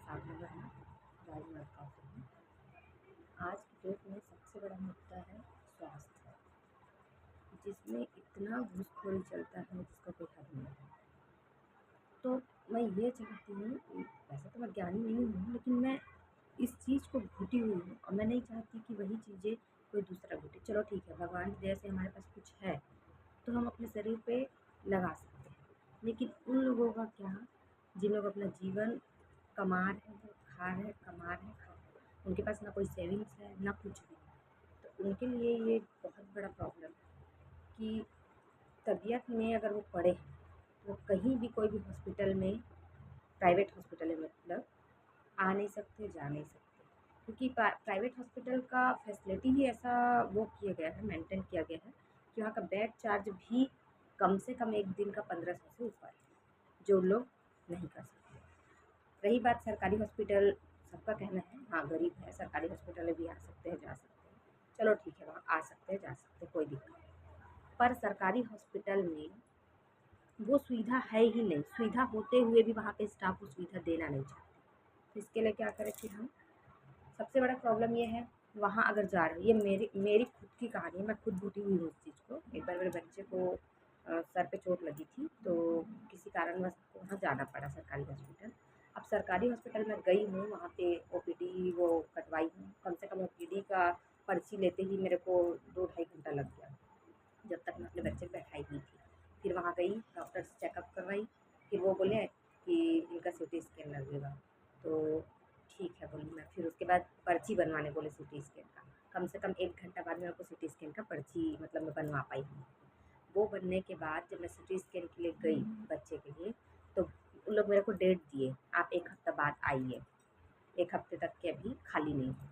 साधना है राजमार्ग से। आज की डेट में सबसे बड़ा मुद्दा है स्वास्थ्य, जिसमें इतना घूसखोरी चलता है जिसका कोई हद नहीं है। तो मैं ये चाहती हूँ, वैसे तो मैं ज्ञानी नहीं हूँ, लेकिन मैं इस चीज़ को घुटी हुई हूँ और मैं नहीं चाहती कि वही चीज़ें कोई दूसरा घुटे। चलो ठीक है, भगवान की दया से हमारे पास कुछ है तो हम अपने शरीर पे लगा सकते हैं, लेकिन उन लोगों का क्या जिन लोग अपना जीवन कमा रहे हैं, खा रहे हैं, कमा रहे हैं, खा रहे हैं, उनके पास ना कोई सेविंग्स है ना कुछ भी। तो उनके लिए ये बहुत बड़ा प्रॉब्लम है कि तबीयत में अगर वो पड़े हैं तो कहीं भी कोई भी हॉस्पिटल में, प्राइवेट हॉस्पिटल में मतलब आ नहीं सकते, जा नहीं सकते, क्योंकि प्राइवेट हॉस्पिटल का फैसिलिटी ही ऐसा वो किया गया है, मेंटेन किया गया है कि वहाँ का बेड चार्ज भी कम से कम एक दिन का 1500 से ऊपर है, जो लोग नहीं कर सकते। रही बात सरकारी हॉस्पिटल, सबका कहना है हाँ गरीब है, सरकारी हॉस्पिटल में भी आ सकते हैं, जा सकते हैं। चलो ठीक है, वहाँ आ सकते हैं, जा सकते हैं, कोई दिक्कत नहीं। पर सरकारी हॉस्पिटल में वो सुविधा है ही नहीं, सुविधा होते हुए भी वहाँ पे स्टाफ वो सुविधा देना नहीं चाहते। तो इसके लिए क्या करें फिर हम? सबसे बड़ा प्रॉब्लम ये है, वहाँ अगर जा रहे, ये मेरी खुद की कहानी है, मैं खुद घुटी हुई हूँ इस चीज़ को। एक बार मेरे बच्चे को सर पे चोट लगी थी, तो किसी कारणवश वहाँ जाना पड़ा सरकारी हॉस्पिटल। अब सरकारी हॉस्पिटल में गई हूँ, वहाँ पे ओपीडी वो कटवाई हूँ। कम से कम ओपीडी का पर्ची लेते ही मेरे को 2 ढाई घंटा लग गया, जब तक मैं अपने बच्चे को बैठाई हुई थी। फिर वहाँ गई, डॉक्टर से चेकअप करवाई, फिर वो बोले कि इनका सीटी स्कैन लगेगा। तो ठीक है बोली मैं, फिर उसके बाद पर्ची बनवाने बोले सीटी स्कैन का। कम से कम 1 घंटा बाद मेरे को सीटी स्कैन का पर्ची मतलब मैं बनवा पाई हूँ। वो बनने के बाद जब मैं सीटी स्कैन के लिए गई बच्चे के लिए, तो उन लोग मेरे को डेट दिए, आप 1 हफ्ता बाद आइए। 1 हफ्ते तक के अभी खाली नहीं है।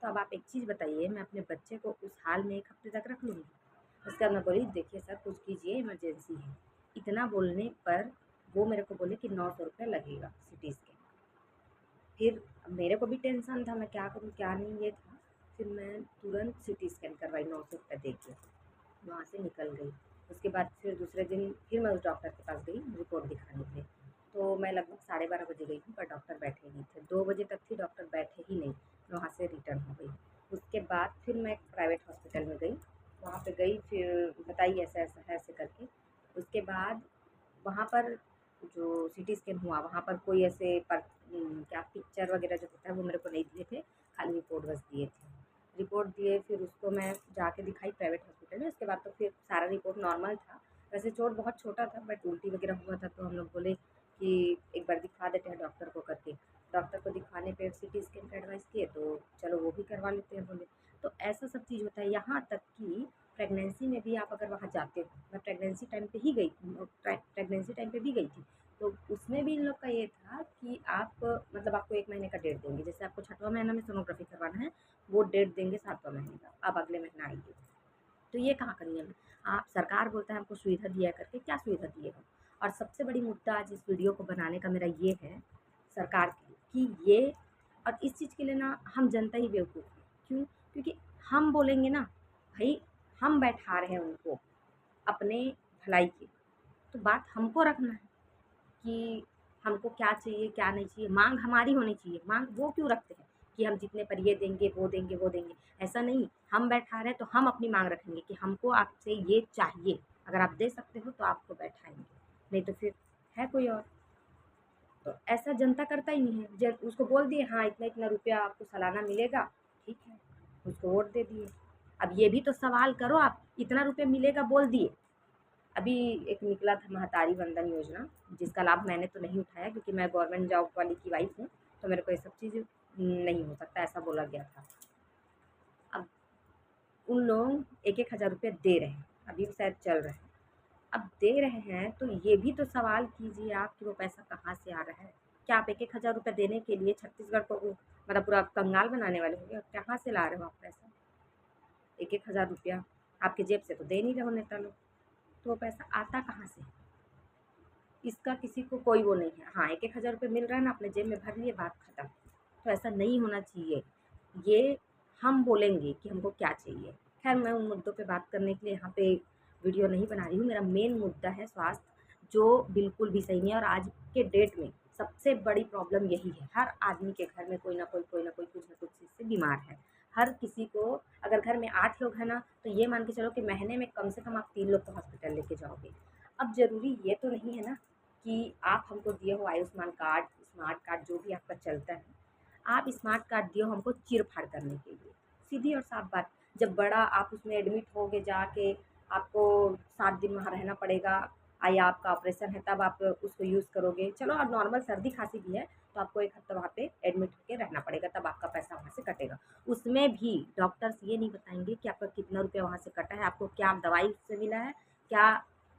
तो अब आप एक चीज़ बताइए, मैं अपने बच्चे को उस हाल में 1 हफ्ते तक रख लूँगी? उसके बाद मैं बोली देखिए सर कुछ कीजिए, इमरजेंसी है। इतना बोलने पर वो मेरे को बोले कि 900 रुपये लगेगा सीटी स्कैन। फिर मेरे को भी टेंशन था, मैं क्या करूँ क्या नहीं ये था। फिर मैं तुरंत सीटी स्कैन करवाई 900 रुपये दे के, वहाँ से निकल गई। उसके बाद फिर दूसरे दिन फिर मैं उस डॉक्टर के पास गई रिपोर्ट दिखाने के लिए। तो मैं लगभग 12:30 बजे गई थी, पर डॉक्टर बैठे नहीं थे। 2 बजे तक थी, डॉक्टर बैठे ही नहीं। मैं वहाँ से रिटर्न हो गई। उसके बाद फिर मैं एक प्राइवेट हॉस्पिटल में गई, वहाँ पे गई, फिर बताई ऐसा-ऐसा है ऐसे करके। उसके बाद वहाँ पर जो सीटी स्कैन हुआ, वहाँ पर कोई ऐसे क्या पिक्चर वगैरह जो होता है वो मेरे को नहीं दिए थे, खाली रिपोर्ट बस दिए थे। रिपोर्ट दिए, फिर उसको मैं जाके दिखाई प्राइवेट हॉस्पिटल में। उसके बाद तो फिर सारा रिपोर्ट नॉर्मल था। वैसे चोट बहुत छोटा था, बट उल्टी वगैरह हुआ था, तो हम लोग बोले कि एक बार दिखा देते हैं डॉक्टर को करके। डॉक्टर को दिखाने पे सीटी स्कैन का एडवाइस किए, तो चलो वो भी करवा लेते हैं बोले। तो ऐसा सब चीज़ होता है। यहाँ तक कि प्रेगनेंसी में भी आप अगर वहाँ जाते हो, मैं प्रेगनेंसी टाइम पे ही गई थी, प्रेगनेंसी टाइम पे भी गई थी, तो उसमें भी इन लोग का ये था कि आप मतलब आपको 1 महीने का डेट देंगे। जैसे आपको 6वां महीना में सोनोग्राफी करवाना है, वो डेट देंगे 7वां महीने का, अब अगले महीना आइए। तो ये कहाँ का नियम है? आप सरकार बोलता है हमको सुविधा दिया करके, क्या सुविधा दिए हो? और सबसे बड़ी मुद्दा आज इस वीडियो को बनाने का मेरा ये है सरकार के लिए कि ये, और इस चीज़ के लिए ना हम जनता ही बेवकूफ़ है। क्यों? क्योंकि हम बोलेंगे ना, भाई हम बैठा रहे हैं उनको अपने भलाई के, तो बात हमको रखना है कि हमको क्या चाहिए, क्या नहीं चाहिए। माँग हमारी होनी चाहिए, माँग वो क्यों रखते हैं कि हम जितने पर ये देंगे, वो देंगे, वो देंगे। ऐसा नहीं, हम बैठा रहे हैं तो हम अपनी माँग रखेंगे कि हमको आपसे ये चाहिए। अगर आप दे सकते हो तो आपको बैठाएँगे, नहीं तो फिर है कोई और। तो ऐसा जनता करता ही नहीं है। जब उसको बोल दिए हाँ इतना-इतना रुपया आपको सालाना मिलेगा, ठीक है, उसको वोट दे दिए। अब ये भी तो सवाल करो आप, इतना रुपया मिलेगा बोल दिए। अभी एक निकला था महतारी वंदन योजना, जिसका लाभ मैंने तो नहीं उठाया क्योंकि मैं गवर्नमेंट जॉब वाली की वाइफ़ हूँ, तो मेरे को ये सब चीज़ नहीं हो सकता, ऐसा बोला गया था। अब उन लोग 1-1 हज़ार रुपये दे रहे हैं, अभी भी शायद चल रहा है। अब दे रहे हैं तो ये भी तो सवाल कीजिए आप कि वो पैसा कहाँ से आ रहा है? क्या आप 1-1 हज़ार रुपये देने के लिए छत्तीसगढ़ को मतलब पूरा कंगाल बनाने वाले हो क्या? कहाँ से ला रहे हो आप पैसा? 1-1 हज़ार रुपया आपके जेब से तो दे नहीं रहे हो नेता लोग, तो वो पैसा आता कहाँ से? इसका किसी को कोई वो नहीं है। हाँ, 1-1 हज़ार रुपये मिल रहा है ना, अपने जेब में भर लिए, बात खत्म। तो ऐसा नहीं होना चाहिए। ये हम बोलेंगे कि हमको क्या चाहिए। ख़ैर मैं उन मुद्दों पे बात करने के लिए यहाँ पे वीडियो नहीं बना रही हूँ। मेरा मेन मुद्दा है स्वास्थ्य, जो बिल्कुल भी सही नहीं है और आज के डेट में सबसे बड़ी प्रॉब्लम यही है। हर आदमी के घर में कोई ना कोई कुछ ना कुछ चीज़ से बीमार है। हर किसी को, अगर घर में 8 लोग हैं ना, तो ये मान के चलो कि महीने में कम से कम आप 3 लोग को हॉस्पिटल लेके जाओगे। अब ज़रूरी ये तो नहीं है ना कि आप हमको दिए हो आयुष्मान कार्ड, स्मार्ट कार्ड, जो भी आपका चलता है, आप स्मार्ट कार्ड दिए हो हमको चीर-फाड़ करने के लिए। सीधी और साफ बात। जब बड़ा आप उसमें एडमिट होगे जाके, आपको 7 दिन वहाँ रहना पड़ेगा, या आपका ऑपरेशन है तब आप उसको यूज़ करोगे। चलो अब नॉर्मल सर्दी-खाँसी भी है तो आपको 1 हफ्ता वहाँ पे एडमिट होके रहना पड़ेगा, तब आपका पैसा वहाँ से कटेगा। उसमें भी डॉक्टर्स ये नहीं बताएँगे कि आपका कितना रुपया वहाँ से कटा है, आपको क्या दवाई उससे मिला है, क्या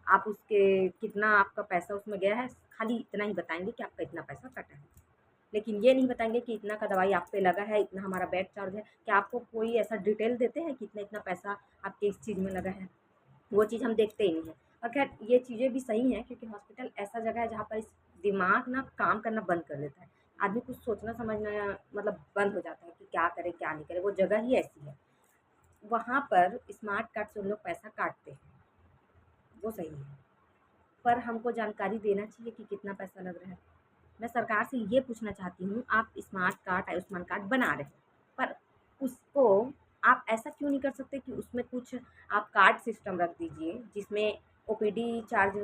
आप उसके कितना आपका पैसा उसमें गया है, खाली इतना ही बताएँगे कि आपका इतना पैसा कटा है। लेकिन ये नहीं बताएँगे कि इतना का दवाई आप पे लगा है, इतना हमारा बेड चार्ज है। क्या आपको कोई ऐसा डिटेल देते हैं कि इतना-इतना पैसा आपके इस चीज़ में लगा है? वो चीज़ हम देखते ही नहीं हैं। और ख़ैर ये चीज़ें भी सही हैं, क्योंकि हॉस्पिटल ऐसा जगह है जहाँ पर इस दिमाग ना काम करना बंद कर देता है। आदमी कुछ सोचना समझना मतलब बंद हो जाता है कि क्या करे, क्या नहीं करे, वो जगह ही ऐसी है। वहाँ पर स्मार्ट कार्ड से उन लोग पैसा काटते हैं, वो सही है। पर हमको जानकारी देना चाहिए कि कितना पैसा लग रहा है। मैं सरकार से ये पूछना चाहती हूँ, आप स्मार्ट कार्ड, आयुष्मान कार्ड बना रहे हैं, पर उसको आप ऐसा क्यों नहीं कर सकते कि उसमें कुछ आप कार्ड सिस्टम रख दीजिए, जिसमें ओपीडी चार्ज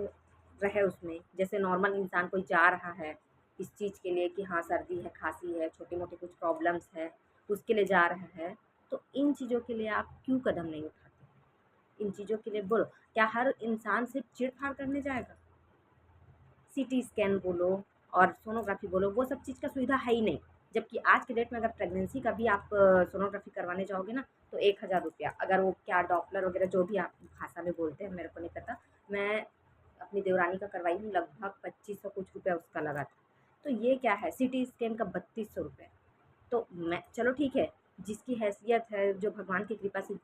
रहे उसमें। जैसे नॉर्मल इंसान कोई जा रहा है इस चीज़ के लिए कि हाँ, सर्दी है, खाँसी है, छोटी-मोटी कुछ प्रॉब्लम्स है, उसके लिए जा रहा है, तो इन चीज़ों के लिए आप क्यों कदम नहीं उठाते? इन चीज़ों के लिए बोलो, क्या हर इंसान सिर्फ़ चीड़-फाड़ करने जाएगा? सीटी स्कैन बोलो और सोनोग्राफ़ी बोलो, वो सब चीज़ का सुविधा है ही नहीं। जबकि आज के डेट में अगर प्रेगनेंसी का भी आप सोनोग्राफ़ी करवाने जाओगे ना, तो 1000 रुपया, अगर वो क्या डॉपलर वगैरह जो भी आप भाषा में बोलते हैं, मेरे को नहीं पता। मैं अपनी देवरानी का करवाई हूँ, लगभग 2500 कुछ रुपया उसका लगा था। तो ये क्या है, सीटी स्कैन का 3200 रुपए। तो मैं चलो ठीक है, जिसकी हैसियत है, जो भगवान की कृपा से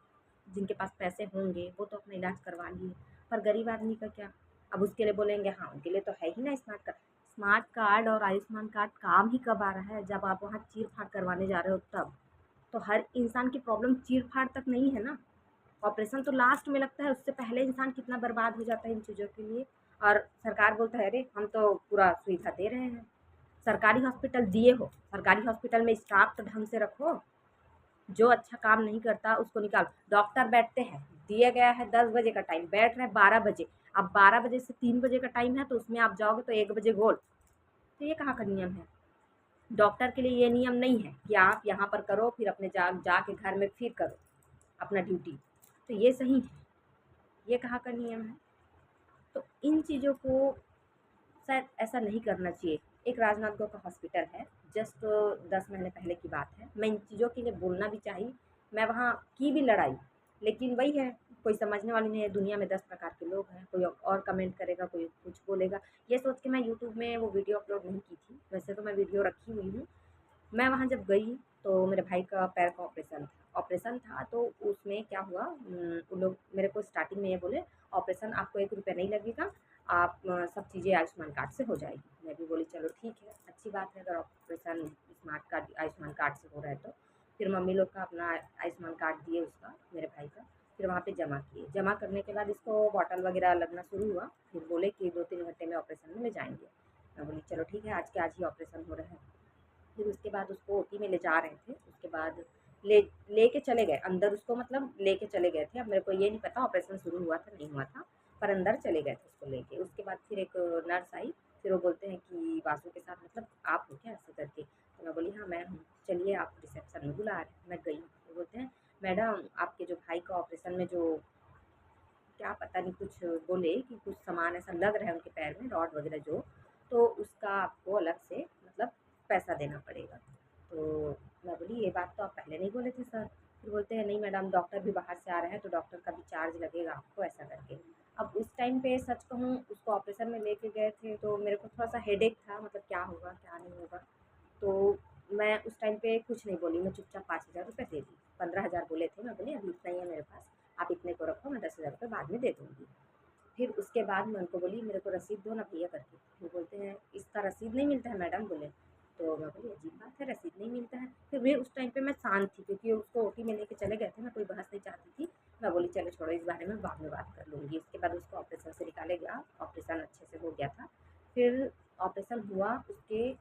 जिनके पास पैसे होंगे, वो तो अपना इलाज करवा लिए। पर गरीब आदमी का क्या? अब उसके लिए बोलेंगे हाँ, उनके लिए तो है ही ना स्मार्ट कार्ड। स्मार्ट कार्ड और आयुष्मान कार्ड काम ही कब आ रहा है? जब आप वहाँ चीर-फाड़ करवाने जा रहे हो तब। तो हर इंसान की प्रॉब्लम चीर-फाड़ तक नहीं है ना। ऑपरेशन तो लास्ट में लगता है, उससे पहले इंसान कितना बर्बाद हो जाता है इन चीज़ों के लिए। और सरकार बोलता है अरे हम तो पूरा सुविधा दे रहे हैं। सरकारी हॉस्पिटल दिए हो, सरकारी हॉस्पिटल में स्टाफ तो ढंग से रखो। जो अच्छा काम नहीं करता उसको निकालो। डॉक्टर बैठते हैं, दिया गया है 10 बजे का टाइम, बैठ रहे हैं 12 बजे। अब 12 बजे से 3 बजे का टाइम है, तो उसमें आप जाओगे तो 1 बजे गोल। तो ये कहाँ का नियम है? डॉक्टर के लिए ये नियम नहीं है कि आप यहाँ पर करो, फिर अपने जाके घर में फिर करो अपना ड्यूटी। तो ये सही है? ये कहाँ का नियम है? तो इन चीज़ों को शायद ऐसा नहीं करना चाहिए। एक राजनांदगाँव का हॉस्पिटल है, जस्ट 10 महीने पहले की बात है। मैं इन चीज़ों के लिए बोलना भी चाही, मैं वहाँ की भी लड़ाई, लेकिन वही है, कोई समझने वाली नहीं है। दुनिया में 10 प्रकार के लोग हैं, कोई और कमेंट करेगा, कोई कुछ बोलेगा। ये सोच के मैं यूट्यूब में वो वीडियो अपलोड नहीं की थी, वैसे तो मैं वीडियो रखी हुई हूँ। मैं वहाँ जब गई तो मेरे भाई का पैर का ऑपरेशन था, तो उसमें क्या हुआ, उन लोग मेरे को स्टार्टिंग में ये बोले ऑपरेशन आपको 1 रुपया नहीं लगेगा, आप सब चीज़ें आयुष्मान कार्ड से हो जाएगी। मैं भी बोली चलो ठीक है, अच्छी बात है अगर operation smart card Ayushman card से हो रहा है तो। फिर मम्मी लोग का अपना आयुष्मान कार्ड दिए उसका, मेरे भाई का। फिर वहाँ पे जमा किए, जमा करने के बाद इसको बॉटल वगैरह लगना शुरू हुआ। फिर बोले कि 2-3 घंटे में ऑपरेशन में ले जाएँगे। मैं बोली चलो ठीक है, आज के आज ही ऑपरेशन हो रहा है। फिर उसके बाद उसको ओटी में ले जा रहे थे, उसके बाद ले लेके चले गए अंदर, उसको मतलब लेके चले गए थे। अब मेरे को ये नहीं पता ऑपरेशन शुरू हुआ था नहीं हुआ था, पर अंदर चले गए थे उसको लेके। उसके बाद फिर एक नर्स आई, फिर वो बोलते हैं कि वासु के साथ मतलब आप हो क्या, ऐसे करके। तो मैं बोली हाँ मैं हूँ, चलिए आप रिसेप्शन में बुला रहे हैं। मैं गई, वो बोलते हैं मैडम आपके जो भाई का ऑपरेशन में जो क्या पता नहीं कुछ बोले कि कुछ सामान ऐसा लग रहा है उनके पैर में, रॉड वगैरह जो, तो उसका आपको अलग से मतलब पैसा देना पड़ेगा। तो मैं बोली ये बात तो आप पहले नहीं बोले थे सर। फिर बोलते हैं नहीं मैडम, डॉक्टर भी बाहर से आ रहे हैं तो डॉक्टर का भी चार्ज लगेगा आपको, ऐसा करके। अब उस टाइम पे सच कहूँ, उसको ऑपरेशन में लेके गए थे तो मेरे को थोड़ा सा हेडेक था, मतलब क्या होगा क्या नहीं होगा। तो मैं उस टाइम पे कुछ नहीं बोली, मैं चुपचाप 5000 रुपये दे दी। 15,000 बोले थे, मैं बोली अभी इतना ही है मेरे पास, आप इतने को रखो, मैं 10,000 रुपये बाद में दे दूँगी। फिर उसके बाद मैं उनको बोली मेरे को रसीद दो ना भैया करके। वो बोलते हैं इसका रसीद नहीं मिलता है मैडम, बोले। तो मैं बोली अजीब बात है, रसीद नहीं मिलता है। फिर भी उस टाइम पे मैं शांत थी, क्योंकि उसको ओटी में लेके चले गए थे, मैं कोई बहस नहीं चाहती थी। मैं बोली चलो छोड़ो, इस बारे में बाद में बात कर लूँगी। उसके बाद उसको ऑपरेशन से निकाले गया, ऑपरेशन अच्छे से हो गया था। फिर ऑपरेशन हुआ उसके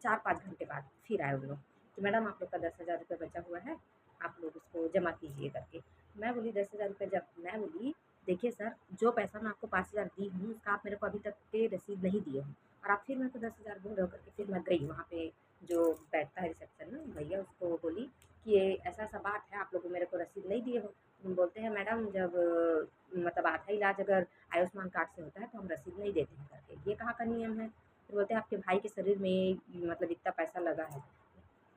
4-5 घंटे बाद फिर आए उन लोग कि मैडम आप लोग का 10,000 रुपये बचा हुआ है, आप लोग उसको जमा कीजिए करके। मैं बोली 10,000 रुपये जब मैं बोली देखिए सर, जो पैसा मैं आपको 5,000 दी हूँ उसका आप मेरे को अभी तक के रसीद नहीं दिए हो और आप फिर मेरे को 10,000 बोल रहे हो करके। फिर मैं गई वहाँ पे जो बैठता है रिसेप्शन में भैया, उसको बोली कि ये ऐसा-ऐसा बात है, आप लोग मेरे को रसीद नहीं दिए हो। बोलते हैं मैडम जब मतलब आधा इलाज अगर आयुष्मान कार्ड से होता है तो हम रसीद नहीं देते हैं करके, ये कहाँ का नियम है? फिर बोलते हैं आपके भाई के शरीर में मतलब इतना पैसा लगा है।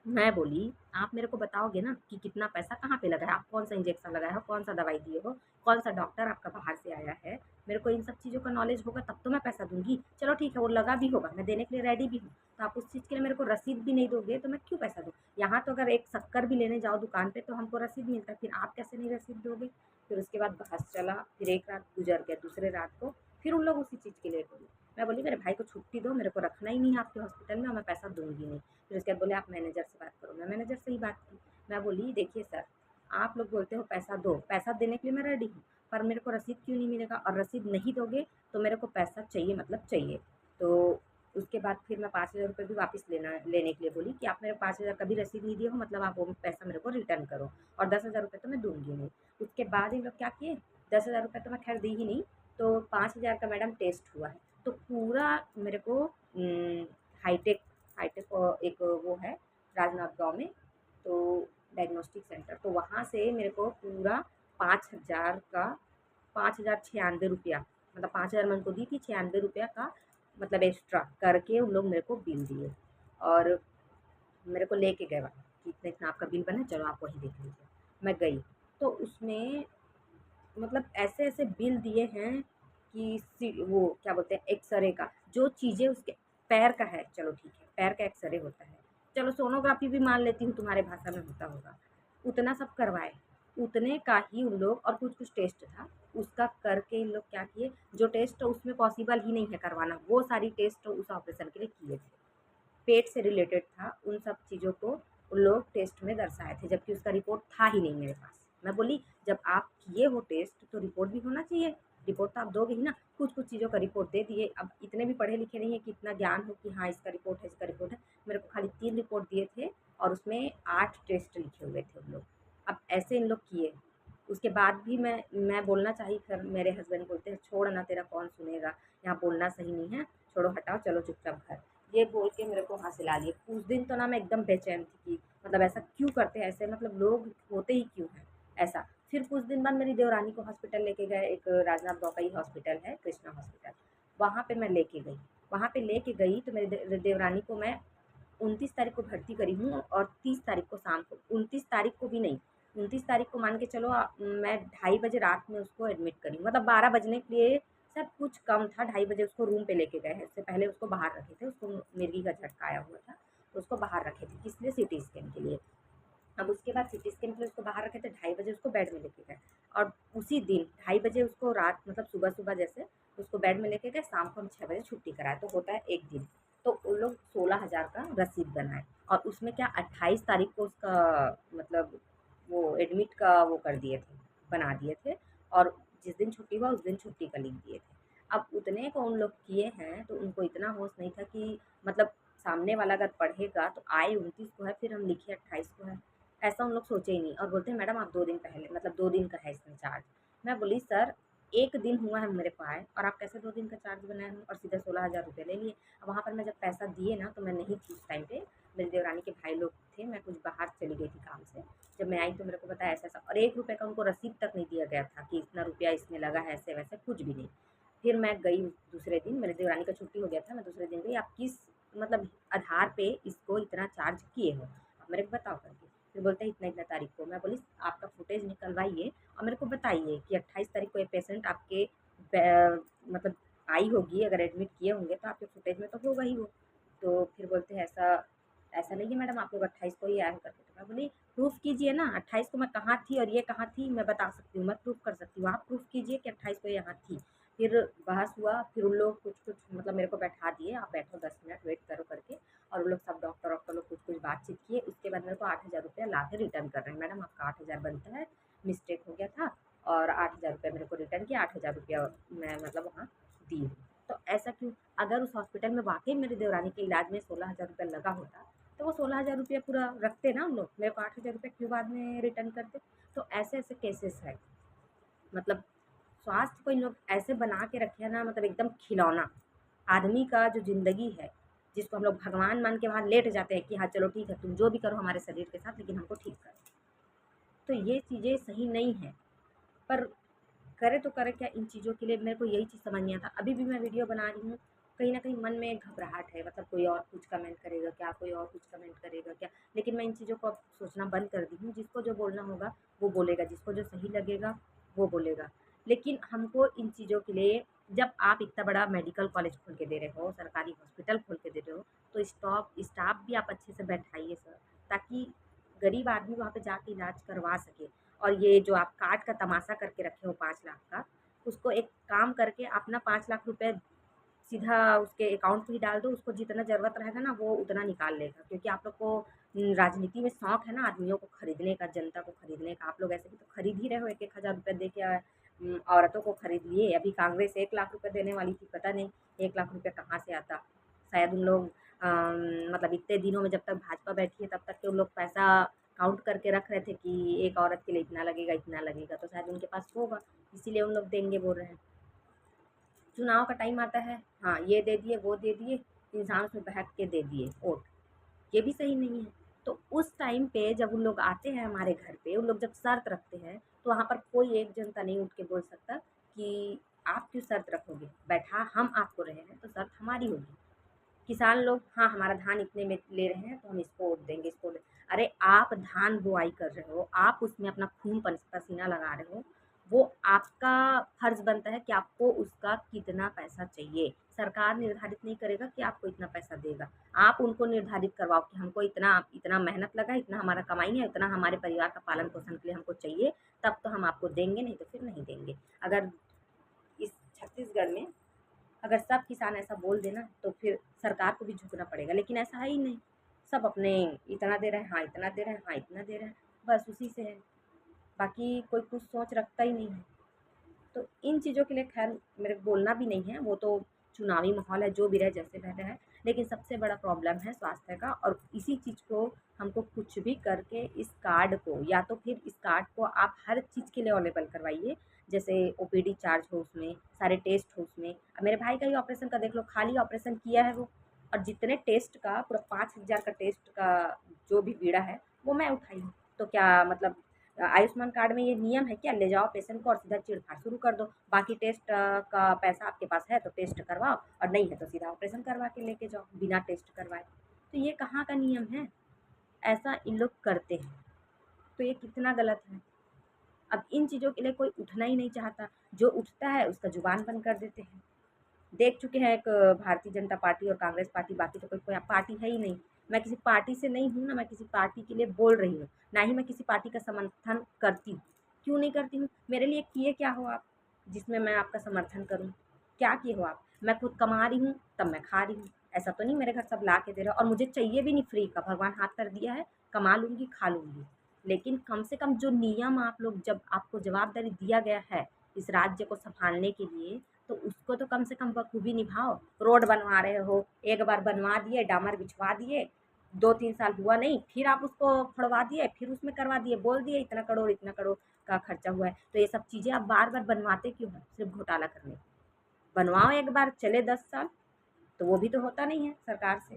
मैं बोली आप मेरे को बताओगे ना कि कितना पैसा कहाँ पे लगा है, आप कौन-सा इंजेक्शन लगाए हो, कौन-सा दवाई दिए हो, कौन-सा डॉक्टर आपका बाहर से आया है, मेरे को इन सब चीज़ों का नॉलेज होगा तब तो मैं पैसा दूँगी। चलो ठीक है वो लगा भी होगा, मैं देने के लिए रेडी भी हूँ, तो आप उस चीज़ के लिए मेरे को रसीद भी नहीं दोगे तो मैं क्यों पैसा दूँ? यहाँ तो अगर एक शक्कर भी लेने जाओ दुकान पे तो हमको रसीद मिलता है, फिर आप कैसे नहीं रसीद दोगे? फिर उसके बाद बहस चला, फिर एक रात गुज़र गया, दूसरे रात को फिर उन लोग उसी चीज़ के लिए बोले। मैं बोली मेरे भाई को छुट्टी दो, मेरे को रखना ही नहीं है आपके हॉस्पिटल में और मैं पैसा दूँगी नहीं। फिर उसके बाद बोले आप मैनेजर से बात करो। मैं मैनेजर से ही बात की। मैं बोली देखिए सर, आप लोग बोलते हो पैसा दो, पैसा देने के लिए मैं रेडी हूँ, पर मेरे को रसीद क्यों नहीं मिलेगा और रसीद नहीं दोगे तो मेरे को पैसा चाहिए मतलब चाहिए। तो उसके बाद फिर मैं 5,000 रुपये भी वापस लेने के लिए बोली कि आप मेरे 5,000 का भी रसीद नहीं दिए हो, मतलब आप वो पैसा मेरे को रिटर्न करो और 10,000 रुपये तो मैं दूँगी नहीं। उसके बाद इन लोग क्या किए, 10,000 रुपये तो मैं खैर दी ही नहीं, तो 5,000 का मैडम टेस्ट हुआ है। तो पूरा मेरे को हाईटेक हाईटेक एक वो है राजनांदगाँव में, तो डायग्नोस्टिक सेंटर, तो वहाँ से मेरे को पूरा 5,000 का 5,096 रुपया, मतलब 5,000 मैं उनको दी थी, 96 रुपया का मतलब एक्स्ट्रा करके उन लोग मेरे को बिल दिए और मेरे को लेके गए वहाँ कि इतना-इतना आपका बिल बना है, चलो आप वहीं देख लीजिए। मैं गई, तो उसमें मतलब ऐसे-ऐसे बिल दिए हैं कि वो क्या बोलते हैं एक्स-रे का, जो चीज़ें उसके पैर का है, चलो ठीक है, पैर का एक्स-रे होता है। चलो सोनोग्राफ़ी भी मान लेती हूँ तुम्हारे भाषा में होता होगा। उतना सब करवाए, उतने का ही उन लोग और कुछ-कुछ टेस्ट था, उसका करके इन लोग क्या किए, जो टेस्ट उसमें पॉसिबल ही नहीं है करवाना, वो सारी टेस्ट उस ऑपरेशन के लिए किए थे। पेट से रिलेटेड था, उन सब चीज़ों को उन लोग टेस्ट में दर्शाए थे, जबकि उसका रिपोर्ट था ही नहीं मेरे पास। मैं बोली जब आप किए हो टेस्ट तो रिपोर्ट भी होना चाहिए, रिपोर्ट तो आप दोगे ही ना। कुछ-कुछ चीज़ों का रिपोर्ट दे दिए, अब इतने भी पढ़े लिखे नहीं है कि इतना ज्ञान हो कि हाँ, इसका रिपोर्ट है, इसका रिपोर्ट है। मेरे को खाली 3 रिपोर्ट दिए थे और उसमें 8 टेस्ट लिखे हुए थे उन लोग। अब ऐसे इन लोग किए, उसके बाद भी मैं बोलना चाही, फिर मेरे हस्बैंड बोलते हैं छोड़ ना, तेरा कौन सुनेगा, यहाँ बोलना सही नहीं है, छोड़ो हटाओ चलो चुपचाप घर। ये बोल के मेरे को वहाँ से ला लिए। उस दिन तो ना मैं एकदम बेचैन थी कि मतलब ऐसा क्यों करते हैं, ऐसे मतलब लोग होते ही क्यों हैं ऐसा। फिर कुछ दिन बाद मेरी देवरानी को हॉस्पिटल लेके गए, एक राजनांदगाँव का ही हॉस्पिटल है, कृष्णा हॉस्पिटल। वहाँ पे मैं लेके गई। वहाँ पे लेके गई तो मेरी देवरानी को मैं 29 तारीख को भर्ती करी हूँ और 30 तारीख को शाम को, 29 तारीख को भी नहीं, 29 तारीख को मान के चलो मैं 2:30 बजे रात में उसको एडमिट करी, मतलब 12 बजने के लिए सब कुछ कम था, 2:30 बजे उसको रूम पे लेके गए हैं। इससे पहले उसको बाहर रखे थे, उसको मिर्गी का झटका आया हुआ था, तो उसको बाहर रखे थे, किस लिए, सीटी स्कैन के लिए। अब उसके बाद सीटी स्कैन के लिए उसको बाहर रखे थे, 2:30 बजे उसको बेड में लेके गए और उसी दिन 2:30 बजे उसको रात मतलब सुबह-सुबह जैसे उसको बेड में लेके गए, शाम को हम 6 बजे छुट्टी कराए, तो होता है 1 दिन। तो उन लोग 16,000 का रसीद बनाए और उसमें क्या 28 तारीख को उसका मतलब वो एडमिट का वो कर दिए थे, बना दिए थे और जिस दिन छुट्टी हुआ उस दिन छुट्टी का लिख दिए थे। अब उतने को उन लोग किए हैं तो उनको इतना होश नहीं था कि मतलब सामने वाला अगर पढ़ेगा तो आए 29 को है, फिर हम लिखे 28 को है। ऐसा उन लोग सोचे ही नहीं और बोलते हैं मैडम आप 2 दिन पहले मतलब 2 दिन का है इसमें चार्ज। मैं बोली सर 1 दिन हुआ है मेरे को आए और आप कैसे 2 दिन का चार्ज बनाए हो और सीधे 16,000 रुपये ले लिए। अब वहाँ पर मैं जब पैसा दिए ना तो मैं नहीं थी उस टाइम पे, मेरी देवरानी के भाई लोग थे, मैं कुछ बाहर चली गई थी काम से। जब मैं आई तो मेरे को बताया ऐसा-ऐसा और 1 रुपए का उनको रसीद तक नहीं दिया गया था कि इतना रुपया इसमें लगा है, ऐसे-वैसे कुछ भी नहीं। फिर मैं गई दूसरे दिन, मेरी देवरानी का छुट्टी हो गया था, मैं दूसरे दिन गई, आप किस मतलब आधार पे इसको इतना चार्ज किए हो? आप मेरे को बताओ करके। फिर बोलते हैं इतना-इतना तारीख को। मैं बोली आपका फुटेज निकलवाइए और मेरे को बताइए कि 28 तारीख को ये पेशेंट आपके मतलब आई होगी, अगर एडमिट किए होंगे तो आपके फुटेज में तो होगा ही वो। तो फिर बोलते हैं ऐसा ऐसा नहीं है मैडम, आप लोग 28 को ही आए हो करके। तो मैं बोली प्रूफ़ कीजिए ना, 28 को मैं कहाँ थी और ये कहाँ थी, मैं बता सकती हूँ, मैं प्रूफ़ कर सकती हूँ, आप प्रूफ़ कीजिए कि 28 को यहाँ थी। फिर बहस हुआ, फिर उन लोग कुछ-कुछ मतलब मेरे को बैठा दिए, आप बैठो 10 मिनट वेट करो करके और उन लोग सब डॉक्टर-वॉक्टर लोग कुछ-कुछ बातचीत किए। उसके बाद मेरे को 8,000 रुपया ला के रिटर्न कर रहे हैं, मैडम आपका 8,000 बनता है, मिस्टेक हो गया था और 8,000 रुपया मेरे को रिटर्न किया, 8,000 रुपया मैं मतलब वहाँ दी हूँ। तो ऐसा क्यों? अगर उस हॉस्पिटल हॉस्पिटल में वाक़ई मेरी देवरानी के इलाज में 16,000 रुपया लगा होता, तो वो 16,000 रुपया पूरा रखते ना उन लोग, मेरे को 8,000 रुपया क्यों बाद में रिटर्न करते? तो ऐसे-ऐसे केसेस हैं। मतलब स्वास्थ्य को इन लोग ऐसे बना के रखे हैं ना, मतलब एकदम खिलौना। आदमी का जो ज़िंदगी है, जिसको हम लोग भगवान मान के वहाँ लेट जाते हैं कि हाँ चलो ठीक है, तुम जो भी करो हमारे शरीर के साथ, लेकिन हमको ठीक करो। तो ये चीज़ें सही नहीं हैं। पर करे तो करे क्या इन चीज़ों के लिए? मेरे को यही चीज़ समझ नहीं आता। अभी भी मैं वीडियो बना रही हूँ, कहीं न कहीं मन में एक घबराहट है, मतलब कोई और कुछ कमेंट करेगा क्या? कोई और कुछ कमेंट करेगा क्या? लेकिन मैं इन चीज़ों को अब सोचना बंद कर दी हूँ, जिसको जो बोलना होगा वो बोलेगा, जिसको जो सही लगेगा वो बोलेगा। लेकिन हमको इन चीज़ों के लिए, जब आप इतना बड़ा मेडिकल कॉलेज खोल के दे रहे हो, सरकारी हॉस्पिटल खोल के दे रहे हो, तो स्टाफ भी आप अच्छे से बैठाइए सर, ताकि गरीब आदमी वहाँ पे जाके इलाज करवा सके। और ये जो आप कार्ड का तमाशा करके रखे हो 5 लाख का, उसको एक काम करके अपना 5 लाख रुपए सीधा उसके अकाउंट में ही डाल दो, उसको जितना ज़रूरत रहेगा ना वो उतना निकाल लेगा। क्योंकि आप लोग को राजनीति में शौक है ना आदमियों को खरीदने का, जनता को खरीदने का। आप लोग ऐसे भी तो खरीद ही रहे हो, 1-1 हज़ार रुपए दे के औरतों को खरीद लिए। अभी कांग्रेस 1 लाख रुपए देने वाली थी, पता नहीं 1 लाख रुपया कहाँ से आता। शायद उन लोग मतलब इतने दिनों में जब तक भाजपा बैठी है तब तक के उन लोग पैसा काउंट करके रख रहे थे कि एक औरत के लिए इतना लगेगा, इतना लगेगा, तो शायद उनके पास होगा, इसीलिए उन लोग देंगे बोल रहे हैं। चुनाव का टाइम आता है, हाँ ये दे दिए, वो दे दिए, इंसान उसमें बहक के दे दिए वोट, ये भी सही नहीं है। तो उस टाइम पे जब उन लोग आते हैं हमारे घर पे, उन लोग जब शर्त रखते हैं, तो वहाँ पर कोई एक जनता नहीं उठ के बोल सकता कि आप क्यों शर्त रखोगे? बैठा हम आपको रहे हैं तो शर्त हमारी होगी। किसान लोग, हाँ हमारा धान इतने में ले रहे हैं तो हम इसको वोट देंगे, इसको दे। अरे आप धान बुआई कर रहे हो, आप उसमें अपना खून पसीना लगा रहे हो, वो आपका फर्ज बनता है कि आपको उसका कितना पैसा चाहिए। सरकार निर्धारित नहीं करेगा कि आपको इतना पैसा देगा, आप उनको निर्धारित करवाओ कि हमको इतना इतना मेहनत लगा, इतना हमारा कमाई है, इतना हमारे परिवार का पालन पोषण के लिए हमको चाहिए, तब तो हम आपको देंगे, नहीं तो फिर नहीं देंगे। अगर इस छत्तीसगढ़ में अगर सब किसान ऐसा बोल देना तो फिर सरकार को भी झुकना पड़ेगा, लेकिन ऐसा है ही नहीं। सब अपने इतना दे रहे हैं, हाँ इतना दे रहे हैं, हाँ इतना दे रहे हैं, बस उसी से है। बाकी कोई कुछ सोच रखता ही नहीं है। तो इन चीज़ों के लिए खैर मेरे को बोलना भी नहीं है, वो तो चुनावी माहौल है, जो भी रहे जैसे रह रहा है। लेकिन सबसे बड़ा प्रॉब्लम है स्वास्थ्य का, और इसी चीज़ को हमको कुछ भी करके इस कार्ड को, या तो फिर इस कार्ड को आप हर चीज़ के लिए अवेलेबल करवाइए। जैसे ओपीडी चार्ज हो उसमें, सारे टेस्ट हो उसमें। अब मेरे भाई का ही ऑपरेशन का देख लो, खाली ऑपरेशन किया है वो, और जितने टेस्ट का पूरा 5,000 का टेस्ट का जो भी बीड़ा है वो मैं उठाई हूँ। तो क्या मतलब आयुष्मान कार्ड में ये नियम है क्या, ले जाओ पेशेंट को और सीधा चीड़-फाड़ शुरू कर दो, बाकी टेस्ट का पैसा आपके पास है तो टेस्ट करवाओ, और नहीं है तो सीधा ऑपरेशन करवा के लेके जाओ बिना टेस्ट करवाए। तो ये कहाँ का नियम है? ऐसा इन लोग करते हैं, तो ये कितना गलत है। अब इन चीज़ों के लिए कोई उठना ही नहीं चाहता, जो उठता है उसका ज़ुबान बंद कर देते हैं। देख चुके हैं एक भारतीय जनता पार्टी और कांग्रेस पार्टी, बाकी तो कोई पार्टी है ही नहीं। मैं किसी पार्टी से नहीं हूँ, ना मैं किसी पार्टी के लिए बोल रही हूँ, ना ही मैं किसी पार्टी का समर्थन करती हूँ। क्यों नहीं करती हूँ? मेरे लिए किए क्या हो आप, जिसमें मैं आपका समर्थन करूँ? क्या किए हो आप? मैं खुद कमा रही हूँ, तब मैं खा रही हूँ। ऐसा तो नहीं मेरे घर सब ला के दे रहे हो, और मुझे चाहिए भी नहीं फ्री का, भगवान हाथ कर दिया है, कमा लूँगी, खा लूँगी। लेकिन कम से कम जो नियम आप लोग, जब आपको जवाबदारी दिया गया है इस राज्य को सँभालने के लिए, तो उसको तो कम से कम बखूबी निभाओ। रोड बनवा रहे हो, एक बार बनवा दिए, डामर बिछवा दिए, 2-3 साल हुआ नहीं, फिर आप उसको फुड़वा दिए, फिर उसमें करवा दिए, बोल दिए इतना करोड़ का खर्चा हुआ है। तो ये सब चीज़ें आप बार-बार बनवाते क्यों हैं? सिर्फ़ घोटाला करने के। बनवाओ एक बार, चले 10 साल, तो वो भी तो होता नहीं है सरकार से।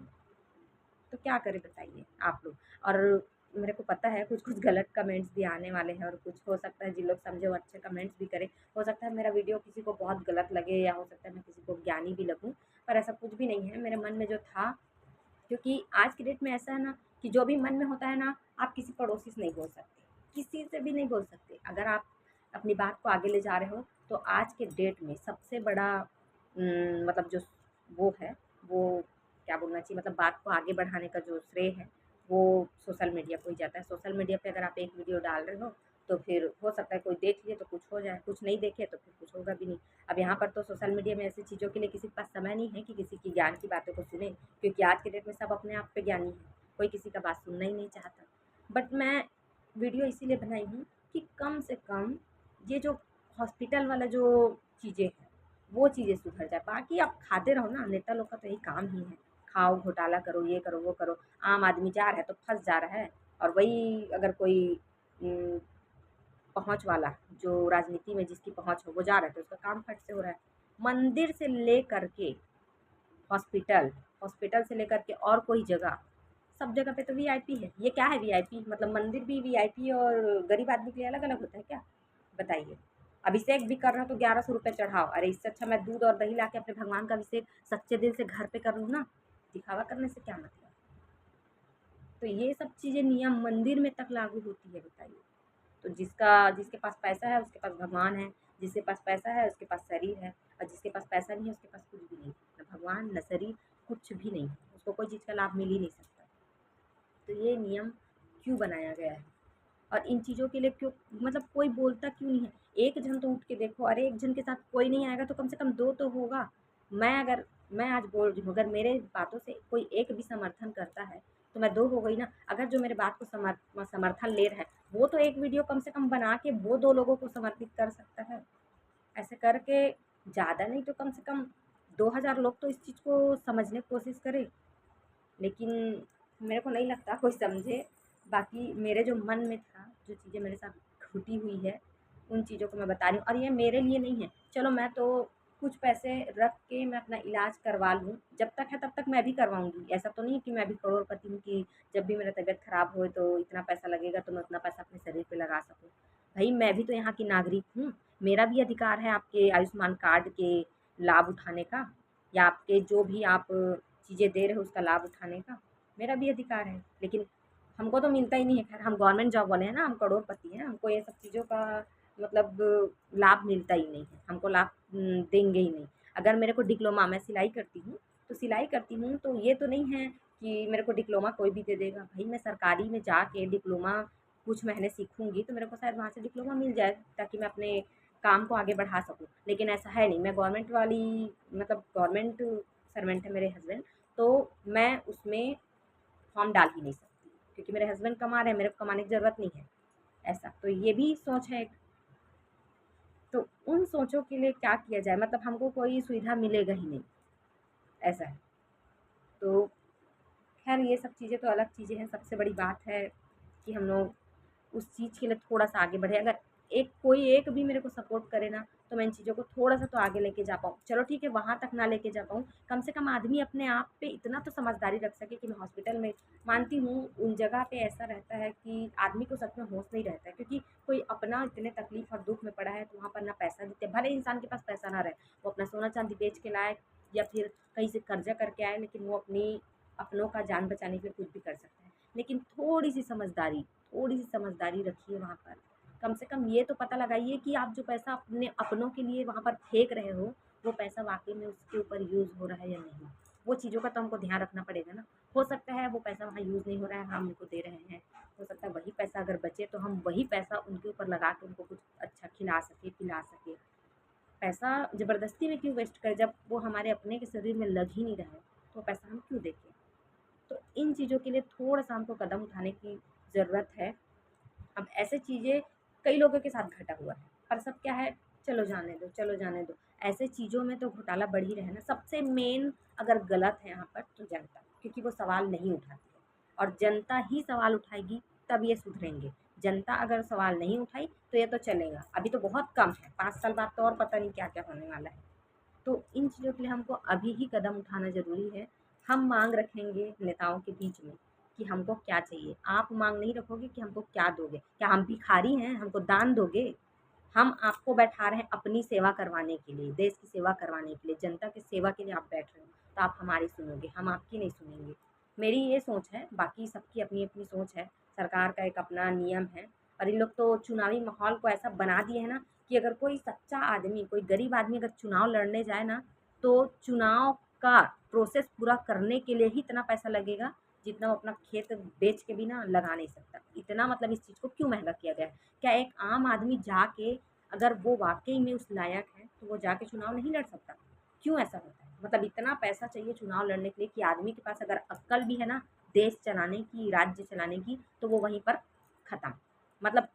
तो क्या करें बताइए आप लोग। और मेरे को पता है कुछ-कुछ गलत कमेंट्स भी आने वाले हैं, और कुछ हो सकता है जिन लोग समझे वो अच्छे कमेंट्स भी करें। हो सकता है मेरा वीडियो किसी को बहुत गलत लगे, या हो सकता है मैं किसी को ज्ञानी भी लगूँ, पर ऐसा कुछ भी नहीं है। मेरे मन में जो था, क्योंकि आज की डेट में ऐसा है ना कि जो भी मन में होता है ना, आप किसी पड़ोसी से नहीं बोल सकते, किसी से भी नहीं बोल सकते। अगर आप अपनी बात को आगे ले जा रहे हो, तो आज के डेट में सबसे बड़ा मतलब जो वो है, वो क्या बोलना चाहिए, मतलब बात को आगे बढ़ाने का जो श्रेय है, वो सोशल मीडिया को ही जाता है। सोशल मीडिया पे अगर आप एक वीडियो डाल रहे हो, तो फिर हो सकता है कोई देख ले तो कुछ हो जाए, कुछ नहीं देखे तो फिर कुछ होगा भी नहीं। अब यहाँ पर तो सोशल मीडिया में ऐसी चीज़ों के लिए किसी के पास समय नहीं है कि किसी की ज्ञान की बातों को सुने, क्योंकि आज के डेट में सब अपने आप पे ज्ञानी है, कोई किसी का बात सुनना ही नहीं चाहता। बट मैं वीडियो इसीलिए बनाई हूँ कि कम से कम ये जो हॉस्पिटल वाला जो चीज़ें हैं, वो चीज़ें सुधर जाए। बाकी आप खाते रहो ना, नेता लोग का तो यही काम ही है, खाओ, घोटाला करो, ये करो, वो करो। आम आदमी जा रहा है तो फँस जा रहा है, और वही अगर कोई उम, पहुँच वाला, जो राजनीति में जिसकी पहुँच हो, वो जा रहा है तो उसका काम फट से हो रहा है। मंदिर से लेकर के हॉस्पिटल, हॉस्पिटल से लेकर के और कोई जगह, सब जगह पे तो वीआईपी है। ये क्या है वीआईपी? मतलब मंदिर भी वीआईपी और गरीब आदमी के लिए अलग-अलग होता है क्या? बताइए। अभिषेक भी कर रहा हूँ तो ₹1100 चढ़ाओ। अरे इससे अच्छा मैं दूध और दही लाके अपने भगवान का अभिषेक सच्चे दिल से घर पे कर लूँ ना, दिखावा करने से क्या मतलब? तो ये सब चीज़ें नियम मंदिर में तक लागू होती है, बताइए। तो जिसके पास पैसा है उसके पास भगवान है, जिसके पास पैसा है उसके पास शरीर है, और जिसके पास पैसा नहीं है उसके पास कुछ भी नहीं है। ना भगवान, ना शरीर, कुछ भी नहीं है। उसको कोई चीज़ का लाभ मिल ही नहीं सकता। तो ये नियम क्यों बनाया गया है? और इन चीज़ों के लिए क्यों, मतलब कोई बोलता क्यों नहीं है? एक जन तो उठ के देखो, अरे एक जन के साथ कोई नहीं आएगा तो कम से कम 2 तो होगा। मैं आज बोल रही हूँ, अगर मेरे बातों से कोई एक भी समर्थन करता है, तो मैं 2 हो गई ना। अगर जो मेरे बात को समर्थन ले रहा है, वो तो एक वीडियो कम से कम बना के वो 2 लोगों को समर्पित कर सकता है। ऐसे करके ज़्यादा नहीं तो कम से कम 2000 लोग तो इस चीज़ को समझने की कोशिश करें। लेकिन मेरे को नहीं लगता कोई समझे। बाकी मेरे जो मन में था, जो चीज़ें मेरे साथ घुटी हुई है, उन चीज़ों को मैं बता रही हूँ, और ये मेरे लिए नहीं है। चलो मैं तो कुछ पैसे रख के मैं अपना इलाज करवा लूँ, जब तक है तब तक मैं भी करवाऊँगी। ऐसा तो नहीं है कि मैं भी करोड़पति हूँ कि जब भी मेरा तबीयत खराब होए तो इतना पैसा लगेगा तो मैं उतना पैसा अपने शरीर पे लगा सकूँ। भई मैं भी तो यहाँ की नागरिक हूँ, मेरा भी अधिकार है आपके आयुष्मान कार्ड के लाभ उठाने का, या आपके जो भी आप चीज़ें दे रहे हो उसका लाभ उठाने का, मेरा भी अधिकार है। लेकिन हमको तो मिलता ही नहीं है। खैर हम गवर्नमेंट जॉब वाले हैं ना, हम करोड़पति हैं, हमको ये सब चीज़ों का मतलब लाभ मिलता ही नहीं है, हमको लाभ देंगे ही नहीं। अगर मेरे को डिप्लोमा, मैं सिलाई करती हूँ, तो सिलाई करती हूँ तो ये तो नहीं है कि मेरे को डिप्लोमा कोई भी दे देगा। भई मैं सरकारी में जाके डिप्लोमा कुछ महीने सीखूँगी तो मेरे को शायद वहाँ से डिप्लोमा मिल जाए, ताकि मैं अपने काम को आगे बढ़ा सकूँ। लेकिन ऐसा है नहीं, मैं गवर्नमेंट वाली, मतलब गवर्नमेंट सर्वेंट है मेरे हस्बैंड, तो मैं उसमें फॉर्म डाल ही नहीं सकती, क्योंकि मेरे हस्बैंड कमा रहे हैं, मेरे को कमाने की ज़रूरत नहीं है। ऐसा तो ये भी सोच है एक। तो उन सोचों के लिए क्या किया जाए? मतलब हमको कोई सुविधा मिलेगा ही नहीं, ऐसा है। तो खैर ये सब चीज़ें तो अलग चीज़ें हैं। सबसे बड़ी बात है कि हम लोग उस चीज़ के लिए थोड़ा-सा आगे बढ़े। अगर एक भी मेरे को सपोर्ट करे ना, तो मैं इन चीज़ों को थोड़ा-सा तो आगे लेके जा पाऊँ। चलो ठीक है, वहाँ तक ना लेके जा पाऊँ, कम से कम आदमी अपने आप पे इतना तो समझदारी रख सके कि मैं हॉस्पिटल में, मानती हूँ उन जगह पे ऐसा रहता है कि आदमी को सच में होश नहीं रहता है, क्योंकि कोई अपना इतने तकलीफ़ और दुःख में पड़ा है, तो वहाँ पर ना पैसा देते, भले इंसान के पास पैसा ना रहे, वो अपना सोना-चांदी बेच के लाए या फिर कहीं से कर्ज़ा करके आए, लेकिन वो अपनों का जान बचाने के लिए कुछ भी कर सकता है। लेकिन थोड़ी-सी समझदारी रखिए वहाँ पर। कम से कम ये तो पता लगाइए कि आप जो पैसा अपने अपनों के लिए वहाँ पर फेंक रहे हो, वो पैसा वाक़ई में उसके ऊपर यूज़ हो रहा है या नहीं। वो चीज़ों का तो हमको ध्यान रखना पड़ेगा ना। हो सकता है वो पैसा वहाँ यूज़ नहीं हो रहा है, हम उनको दे रहे हैं। हो सकता है वही पैसा अगर बचे तो हम वही पैसा उनके ऊपर लगा के उनको कुछ अच्छा खिला सकें, पिला सकें। पैसा ज़बरदस्ती में क्यों वेस्ट करें, जब वो हमारे अपने के शरीर में लग ही नहीं रहा है, तो पैसा हम क्यों देखें? तो इन चीज़ों के लिए थोड़ा-सा हमको कदम उठाने की ज़रूरत है। अब ऐसे चीज़ें कई लोगों के साथ घटा हुआ है, पर सब क्या है, चलो जाने दो, चलो जाने दो। ऐसे चीज़ों में तो घोटाला बढ़ ही रहा है ना। सबसे मेन अगर गलत है यहाँ पर तो जनता, क्योंकि वो सवाल नहीं उठाती है, और जनता ही सवाल उठाएगी तब ये सुधरेंगे। जनता अगर सवाल नहीं उठाई तो ये तो चलेगा, अभी तो बहुत कम है, 5 साल बाद तो और पता नहीं क्या-क्या होने वाला है। तो इन चीज़ों के लिए हमको अभी ही कदम उठाना ज़रूरी है। हम माँग रखेंगे नेताओं के बीच में कि हमको क्या चाहिए, आप माँग नहीं रखोगे कि हमको क्या दोगे? क्या हम भिखारी हैं, हमको दान दोगे? हम आपको बैठा रहे हैं अपनी सेवा करवाने के लिए, देश की सेवा करवाने के लिए, जनता की सेवा के लिए आप बैठ रहे हो, तो आप हमारी सुनोगे, हम आपकी नहीं सुनेंगे। मेरी ये सोच है, बाकी सबकी अपनी-अपनी सोच है, सरकार का एक अपना नियम है, और इन लोग तो चुनावी माहौल को ऐसा बना दिए हैं ना कि अगर कोई सच्चा आदमी, कोई गरीब आदमी अगर चुनाव लड़ने जाए ना, तो चुनाव का प्रोसेस पूरा करने के लिए ही इतना पैसा लगेगा, जितना वो अपना खेत बेच के भी ना लगा नहीं सकता। इतना मतलब इस चीज़ को क्यों महँगा किया गया है? क्या एक आम आदमी जाके, अगर वो वाक़ई में उस लायक है, तो वो जाके चुनाव नहीं लड़ सकता? क्यों ऐसा होता है? मतलब इतना पैसा चाहिए चुनाव लड़ने के लिए कि आदमी के पास अगर अक्ल भी है ना, देश चलाने की, राज्य चलाने की, तो वो वहीं पर ख़त्म। मतलब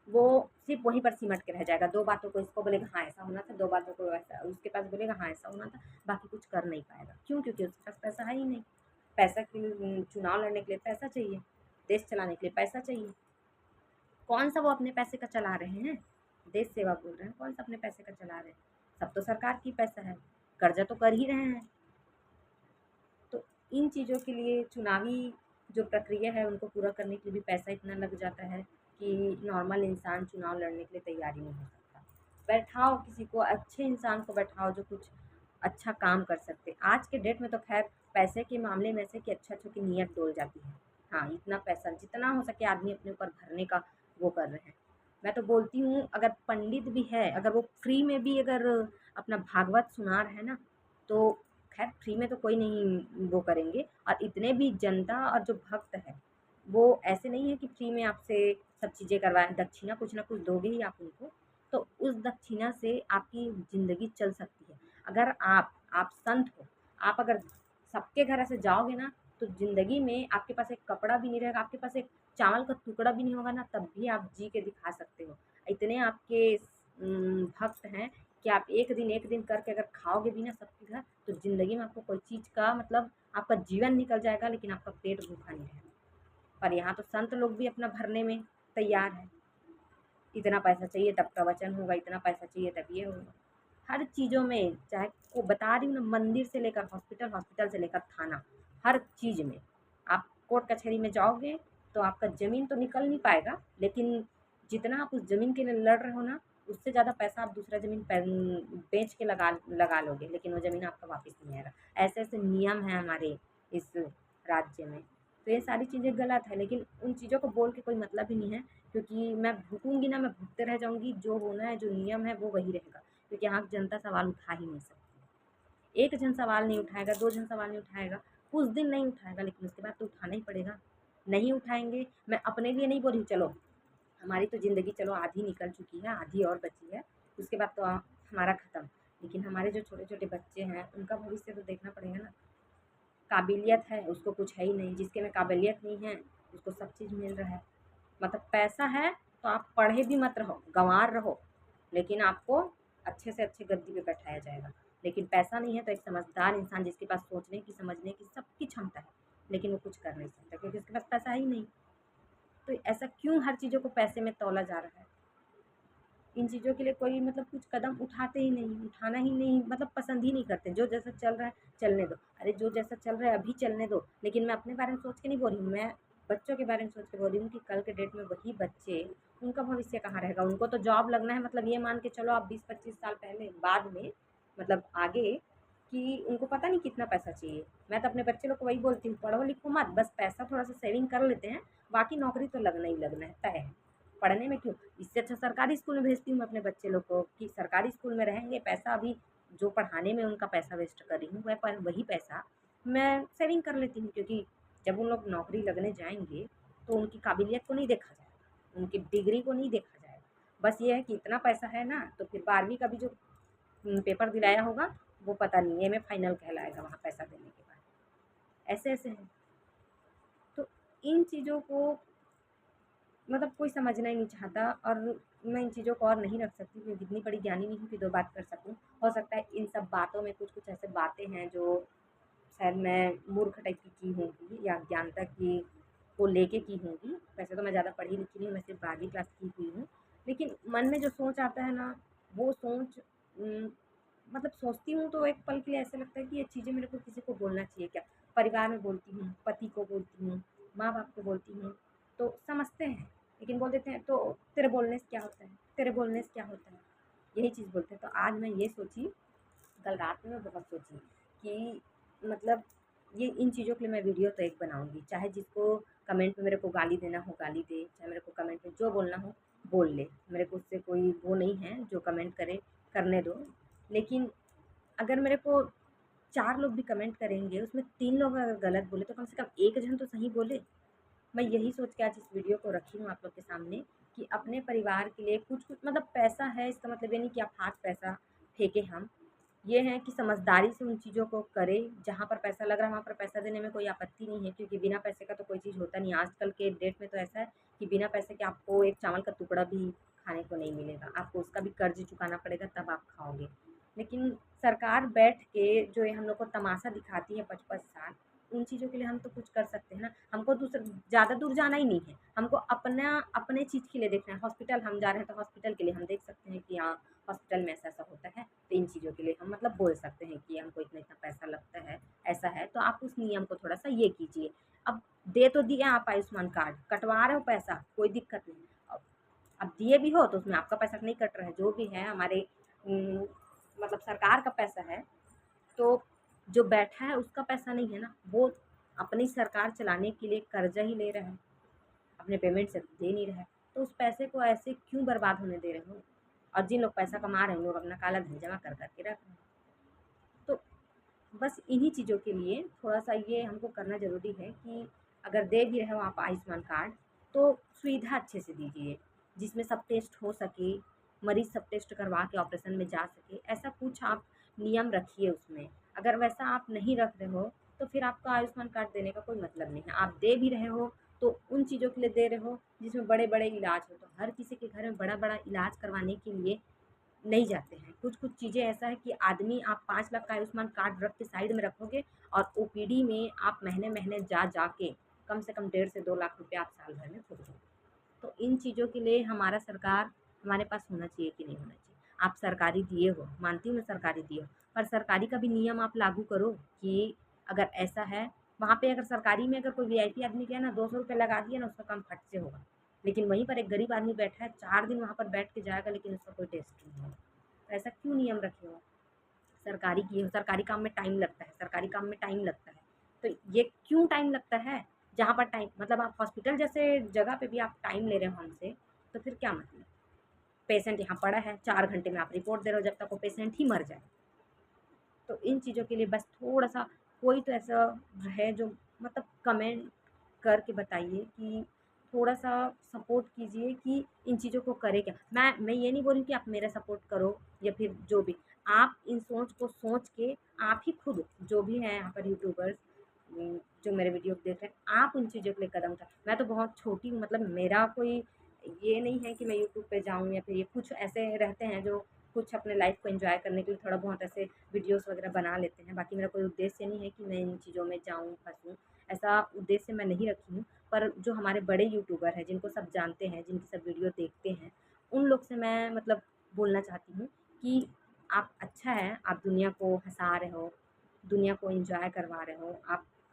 वो सिर्फ वहीं पर सिमट के रह जाएगा। 2 बातों को इसको बोलेगा हाँ ऐसा होना था, 2 बातों को वैसा उसके पास बोलेगा हाँ ऐसा होना था, बाकी कुछ कर नहीं पाएगा। क्यों? क्योंकि उसके पास पैसा है ही नहीं। पैसा के चुनाव लड़ने के लिए पैसा चाहिए, देश चलाने के लिए पैसा चाहिए। कौन-सा वो अपने पैसे का चला रहे हैं? देश सेवा बोल रहे हैं, कौन-सा अपने पैसे का चला रहे हैं? सब तो सरकार की पैसा है, कर्ज़ा तो कर ही रहे हैं। तो इन चीज़ों के लिए चुनावी जो प्रक्रिया है उनको पूरा करने के लिए भी पैसा इतना लग जाता है कि नॉर्मल इंसान चुनाव लड़ने के लिए तैयार ही नहीं हो सकता। बैठाओ किसी को, अच्छे इंसान को बैठाओ जो कुछ अच्छा काम कर सकते। आज के डेट में तो ख़ैर पैसे के मामले में ऐसे कि अच्छों की नीयत डोल जाती है। हाँ, इतना पैसा जितना हो सके आदमी अपने ऊपर भरने का वो कर रहे हैं। मैं तो बोलती हूँ अगर पंडित भी है, अगर वो फ्री में भी अगर अपना भागवत सुना रहे हैं ना, तो खैर फ्री में तो कोई नहीं वो करेंगे। और इतने भी जनता और जो भक्त है, वो ऐसे नहीं है कि फ्री में आपसे सब चीज़ें करवाएँ, दक्षिणा कुछ ना कुछ दोगे ही आप उनको, तो उस दक्षिणा से आपकी ज़िंदगी चल सकती है। अगर आप संत हो, आप अगर सबके घर ऐसे जाओगे ना, तो ज़िंदगी में आपके पास एक कपड़ा भी नहीं रहेगा, आपके पास एक चावल का टुकड़ा भी नहीं होगा ना, तब भी आप जी के दिखा सकते हो। इतने आपके भक्त हैं कि आप एक दिन करके अगर खाओगे भी ना सबके घर, तो ज़िंदगी में आपको कोई चीज़ का मतलब आपका जीवन निकल जाएगा लेकिन आपका पेट भूखा नहीं रहेगा। पर यहाँ तो संत लोग भी अपना भरने में तैयार हैं। इतना पैसा चाहिए तब प्रवचन होगा, इतना पैसा चाहिए तब ये होगा। हर चीज़ों में चाहे वो बता रही हूँ ना, मंदिर से लेकर हॉस्पिटल, हॉस्पिटल से लेकर थाना, हर चीज़ में। आप कोर्ट कचहरी में जाओगे तो आपका ज़मीन तो निकल नहीं पाएगा, लेकिन जितना आप उस ज़मीन के लिए लड़ रहे हो ना, उससे ज़्यादा पैसा आप दूसरा ज़मीन बेच के लगा लोगे, लेकिन वो ज़मीन आपका वापस नहीं आएगा। ऐसे-ऐसे नियम हैं हमारे इस राज्य में। तो ये सारी चीज़ें गलत है, लेकिन उन चीज़ों को बोल के कोई मतलब ही नहीं है, क्योंकि मैं भुगतूँगी ना, मैं भुगते रह जाऊँगी। जो होना है, जो नियम है वो वही रहेगा, क्योंकि यहाँ की जनता सवाल उठा ही नहीं सकती। एक जन सवाल नहीं उठाएगा, 2 जन सवाल नहीं उठाएगा, कुछ दिन नहीं उठाएगा, लेकिन उसके बाद तो उठाना ही पड़ेगा। नहीं उठाएँगे, मैं अपने लिए नहीं बोल रही हूँ, चलो हमारी तो ज़िंदगी चलो आधी निकल चुकी है, आधी और बची है, उसके बाद तो हमारा ख़त्म। लेकिन हमारे जो छोटे-छोटे बच्चे हैं, उनका भविष्य तो देखना पड़ेगा ना। काबिलियत है, उसको कुछ है ही नहीं, जिसके में काबिलियत नहीं है, उसको सब चीज़ मिल रहा है। मतलब पैसा है, तो आप पढ़े भी मत रहो, गँवार रहो, लेकिन आपको अच्छे से अच्छे गद्दी पे बैठाया जाएगा। लेकिन पैसा नहीं है, तो एक समझदार इंसान जिसके पास सोचने की, समझने की सबकी क्षमता है, लेकिन वो कुछ कर नहीं सकता क्योंकि उसके पास पैसा ही नहीं। तो ऐसा क्यों हर चीज़ों को पैसे में तौला जा रहा है? इन चीज़ों के लिए कोई मतलब कुछ कदम उठाते ही नहीं, उठाना ही नहीं, मतलब पसंद ही नहीं करते। जो जैसा चल रहा है चलने दो। अरे जो जैसा चल रहा है अभी चलने दो, लेकिन मैं अपने बारे में सोच के नहीं बोल रही हूँ, मैं बच्चों के बारे में सोच के बोल रही हूँ कि कल के डेट में वही बच्चे, उनका भविष्य कहाँ रहेगा? उनको तो जॉब लगना है, मतलब ये मान के चलो आप 20-25 साल पहले बाद में, मतलब आगे, कि उनको पता नहीं कितना पैसा चाहिए। मैं तो अपने बच्चे लोग को वही बोलती हूँ, पढ़ो लिखो मत, बस पैसा थोड़ा-सा सेविंग कर लेते हैं, बाकी नौकरी तो लगना ही लगना है, तय है। पढ़ने में क्यों? इससे अच्छा सरकारी स्कूल में भेजती हूँ मैं अपने बच्चे लोग को कि सरकारी स्कूल में रहेंगे, पैसा अभी जो पढ़ाने में उनका पैसा वेस्ट कर रही हूँ, वही पैसा मैं सेविंग कर लेती हूँ, क्योंकि जब उन लोग नौकरी लगने जाएँगे, तो उनकी काबिलियत को नहीं देखा जाएगा, उनकी डिग्री को नहीं देखा जाएगा। बस ये है कि इतना पैसा है ना, तो फिर 12वीं का भी जो पेपर दिलाया होगा, वो पता नहीं एमए फाइनल कहलाएगा वहाँ पैसा देने के बाद। ऐसे-ऐसे है। तो इन चीज़ों को मतलब कोई समझना ही नहीं चाहता, और मैं इन चीज़ों को और नहीं रख सकती क्योंकि इतनी बड़ी ज्ञानी नहीं हूँ कि 2 बात कर सकूँ। हो सकता है इन सब बातों में कुछ-कुछ ऐसे बातें हैं जो शायद मैं मूर्ख टाइप की होंगी या अज्ञानता की को लेके की होंगी। वैसे तो मैं ज़्यादा पढ़ी-लिखी नहीं हूँ, मैं सिर्फ़ 12वीं क्लास की हुई हूँ। लेकिन मन में जो सोच आता है ना, वो सोच मतलब सोचती हूँ तो एक पल के लिए ऐसा लगता है कि ये चीज़ें मेरे को किसी को बोलना चाहिए क्या? परिवार में बोलती हूँ, पति को बोलती हूँ, माँ-बाप को बोलती हूँ, तो समझते हैं, लेकिन बोल देते हैं तो तेरे बोलने से क्या होता है? तेरे बोलने से क्या होता है? यही चीज़ बोलते हैं। तो आज मैं ये सोची, कल रात में मैं बहुत सोची कि मतलब ये इन चीज़ों के लिए मैं वीडियो तो एक बनाऊँगी, चाहे जिसको कमेंट में मेरे को गाली देना हो गाली दे, चाहे मेरे को कमेंट में जो बोलना हो बोल ले। मेरे को उससे कोई वो नहीं है, जो कमेंट करे करने दो। लेकिन अगर मेरे को 4 लोग भी कमेंट करेंगे, उसमें 3 लोग अगर गलत बोले तो कम से कम 1 जन तो सही बोले। मैं यही सोच के आज इस वीडियो को रखी हूँ आप लोग के सामने कि अपने परिवार के लिए कुछ-कुछ, मतलब पैसा है इसका मतलब ये नहीं कि आप हाथ पैसा फेंके हम। ये है कि समझदारी से उन चीज़ों को करें, जहाँ पर पैसा लग रहा है वहाँ पर पैसा देने में कोई आपत्ति नहीं है, क्योंकि बिना पैसे का तो कोई चीज़ होता नहीं है। आजकल के डेट में तो ऐसा है कि बिना पैसे के आपको एक चावल का टुकड़ा भी खाने को नहीं मिलेगा, आपको उसका भी कर्ज़ चुकाना पड़ेगा तब आप खाओगे। लेकिन सरकार बैठ के जो ये हम लोग को तमाशा दिखाती है 5-5 साल, उन चीज़ों के लिए हम तो कुछ कर सकते हैं ना। हमको ज़्यादा दूर जाना ही नहीं है, हमको अपने चीज़ के लिए देखना है। हॉस्पिटल हम जा रहे हैं तो हॉस्पिटल के लिए हम देख सकते हैं कि हाँ, हॉस्पिटल में ऐसा-ऐसा होता है, तो इन चीज़ों के लिए हम मतलब बोल सकते हैं कि हमको इतना-इतना पैसा लगता है, ऐसा है, तो आप उस नियम को थोड़ा-सा ये कीजिए। अब दे तो दिए आप आयुष्मान कार्ड, कटवा रहे हो पैसा, कोई दिक्कत नहीं। अब दिए भी हो तो उसमें आपका पैसा नहीं कट रहा है, जो भी है हमारे मतलब सरकार का पैसा है, तो जो बैठा है उसका पैसा नहीं है ना, वो अपनी सरकार चलाने के लिए कर्जा ही ले रहा है, अपने पेमेंट से दे नहीं रहा है, तो उस पैसे को ऐसे क्यों बर्बाद होने दे रहे हो? और जिन लोग पैसा कमा रहे हैं, उन लोग अपना काला धन जमा कर कर के रख रहे हैं। तो बस इन्हीं चीज़ों के लिए थोड़ा-सा ये हमको करना ज़रूरी है कि अगर दे भी रहे हो आप आयुष्मान कार्ड, तो सुविधा अच्छे से दीजिए, जिसमें सब टेस्ट हो सके, मरीज़ सब टेस्ट करवा के ऑपरेशन में जा सके, ऐसा कुछ आप नियम रखिए उसमें। अगर वैसा आप नहीं रख रहे हो, तो फिर आपका आयुष्मान कार्ड देने का कोई मतलब नहीं है। आप दे भी रहे हो, तो उन चीज़ों के लिए दे रहे हो, जिसमें बड़े-बड़े इलाज हो। तो हर किसी के घर में बड़ा-बड़ा इलाज करवाने के लिए नहीं जाते हैं। कुछ-कुछ चीज़ें ऐसा है कि आदमी आप 5 लाख का आयुष्मान कार्ड रख के साइड में रखोगे और ओपीडी में आप महीने-महीने जा के कम से कम 1.5 से 2 लाख रुपए आप साल भर में फूँक दोगे। तो इन चीज़ों के लिए हमारा सरकार हमारे पास होना चाहिए कि नहीं होना चाहिए। आप सरकारी दिए हो, मानती हूँ मैं सरकारी दिए हो, पर सरकारी का भी नियम आप लागू करो कि अगर ऐसा है, वहाँ पे अगर सरकारी में अगर कोई वीआईपी आदमी गया ना, 200 रुपए लगा दिए ना, उसका काम फट से होगा। लेकिन वहीं पर एक गरीब आदमी बैठा है, 4 दिन वहाँ पर बैठ के जाएगा, लेकिन उसका कोई टेस्ट नहीं होगा। तो ऐसा क्यों नियम रखे हो? सरकारी किए हो, सरकारी काम में टाइम लगता है, सरकारी काम में टाइम लगता है। तो ये क्यों टाइम लगता है? जहाँ पर टाइम मतलब आप हॉस्पिटल जैसे जगह पे भी आप टाइम ले रहे हो हमसे, तो फिर क्या मतलब? पेशेंट यहाँ पड़ा है, 4 घंटे में आप रिपोर्ट दे रहे हो जब तक वो पेशेंट ही मर जाए। तो इन चीज़ों के लिए बस थोड़ा-सा कोई तो ऐसा है जो मतलब कमेंट करके बताइए कि थोड़ा-सा सपोर्ट कीजिए कि इन चीज़ों को करें क्या। मैं ये नहीं बोल रही कि आप मेरा सपोर्ट करो या फिर जो भी, आप इन सोच को सोच के आप ही खुद जो भी हैं यहाँ पर यूट्यूबर्स जो मेरे वीडियो देख रहे हैं, आप उन चीज़ों के लिए कदम उठाएँ। मैं तो बहुत छोटी हूँ, मतलब मेरा कोई ये नहीं है कि मैं यूट्यूब पे जाऊँ या फिर ये कुछ ऐसे रहते हैं जो कुछ अपने लाइफ़ को एन्जॉय करने के लिए थोड़ा बहुत ऐसे वीडियोज़ वगैरह बना लेते हैं। बाकी मेरा कोई उद्देश्य नहीं है कि मैं इन चीज़ों में जाऊँ, फँसूँ, ऐसा उद्देश्य मैं नहीं रखी हूँ। पर जो हमारे बड़े यूट्यूबर हैं, जिनको सब जानते हैं, जिनकी सब वीडियो देखते हैं, उन लोग से मैं मतलब बोलना चाहती हूँ कि आप अच्छा है, आप दुनिया को हँसा रहे हो, दुनिया को एन्जॉय करवा रहे हो।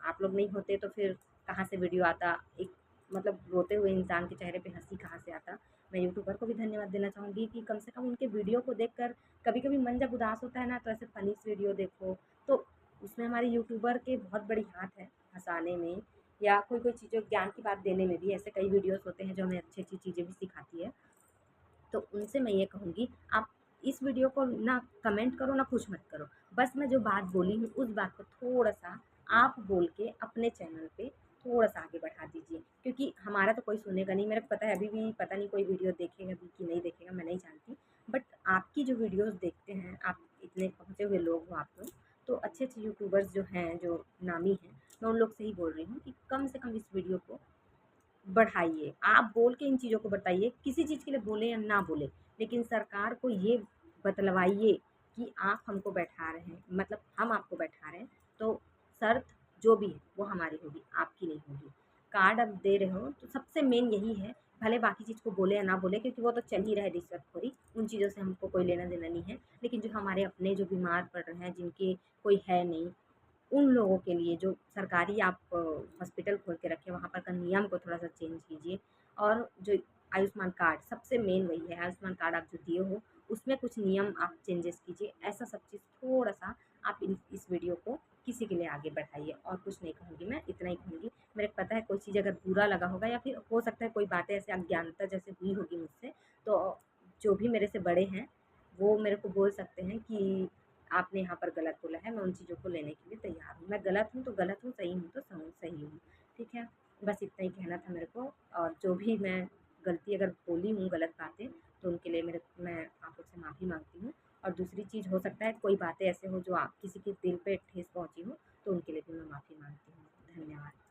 आप लोग नहीं होते तो फिर कहाँ से वीडियो आता, एक मतलब रोते हुए इंसान के चेहरे पे हँसी कहाँ से आता। मैं यूट्यूबर को भी धन्यवाद देना चाहूँगी कि कम से कम उनके वीडियो को देखकर कभी-कभी मन जब उदास होता है ना, तो ऐसे फ़नी सी वीडियो देखो, तो उसमें हमारे यूट्यूबर के बहुत बड़ी हाथ है हँसाने में या कोई-कोई चीज़ों ज्ञान की बात देने में भी। ऐसे कई वीडियोज़ होते हैं जो हमें अच्छी-अच्छी चीज़ें भी सिखाती है। तो उनसे मैं ये कहूँगी, आप इस वीडियो को ना कमेंट करो, ना कुछ मत करो। बस मैं जो बात बोली हूँ, उस बात को थोड़ा-सा आप बोल के अपने चैनल पे थोड़ा-सा आगे बढ़ा दीजिए, क्योंकि हमारा तो कोई सुनेगा नहीं। मेरे को पता है अभी भी पता नहीं कोई वीडियो देखेगा भी कि नहीं देखेगा, मैं नहीं जानती। बट आपकी जो वीडियोज़ देखते हैं, आप इतने पहुँचे हुए लोग हो आप लोग, तो अच्छे-अच्छे यूट्यूबर्स जो हैं, जो नामी हैं, मैं उन लोग से ही बोल रही हूँ कि कम से कम इस वीडियो को बढ़ाइए। आप बोल के इन चीज़ों को बताइए, किसी चीज़ के लिए बोले या ना बोले, लेकिन सरकार को ये बतलवाइए कि आप हमको बैठा रहे हैं, मतलब हम आपको बैठा रहे हैं, तो शर्त जो भी है वो हमारी होगी, आपकी नहीं होगी। कार्ड आप दे रहे हो तो सबसे मेन यही है, भले बाकी चीज़ को बोले या ना बोले, क्योंकि वो तो चल ही रहा है रिश्वतखोरी, उन चीज़ों से हमको कोई लेना-देना नहीं है। लेकिन जो हमारे अपने जो बीमार पड़ रहे हैं, जिनके कोई है नहीं, उन लोगों के लिए जो सरकारी आप हॉस्पिटल खोल के रखे वहाँ पर का नियम को थोड़ा-सा चेंज कीजिए। और जो आयुष्मान कार्ड सबसे मेन वही है, आयुष्मान कार्ड आप जो दिए हो उसमें कुछ नियम आप चेंजेस कीजिए। ऐसा सब चीज़ थोड़ा-सा आप इस वीडियो को किसी के लिए आगे बढ़ाइए, और कुछ नहीं कहूँगी मैं, इतना ही कहूँगी। मेरे को पता है कोई चीज़ अगर बुरा लगा होगा या फिर हो सकता है कोई बातें ऐसे अज्ञानता जैसे हुई होगी मुझसे, तो जो भी मेरे से बड़े हैं, वो मेरे को बोल सकते हैं कि आपने यहाँ पर गलत बोला है, मैं उन चीज़ों को लेने के लिए तैयार हूँ। मैं गलत हूँ तो गलत हूँ, सही हूँ तो सही हूँ, ठीक है? बस इतना ही कहना था मेरे को, और जो भी मैं गलती अगर बोली हूँ, गलत बातें, तो उनके लिए मैं आप लोग से माफ़ी माँगती हूँ। और दूसरी चीज़ हो सकता है कोई बातें ऐसे हो जो आप किसी के दिल पे ठेस पहुँची हो, तो उनके लिए भी मैं माफ़ी माँगती हूँ। धन्यवाद।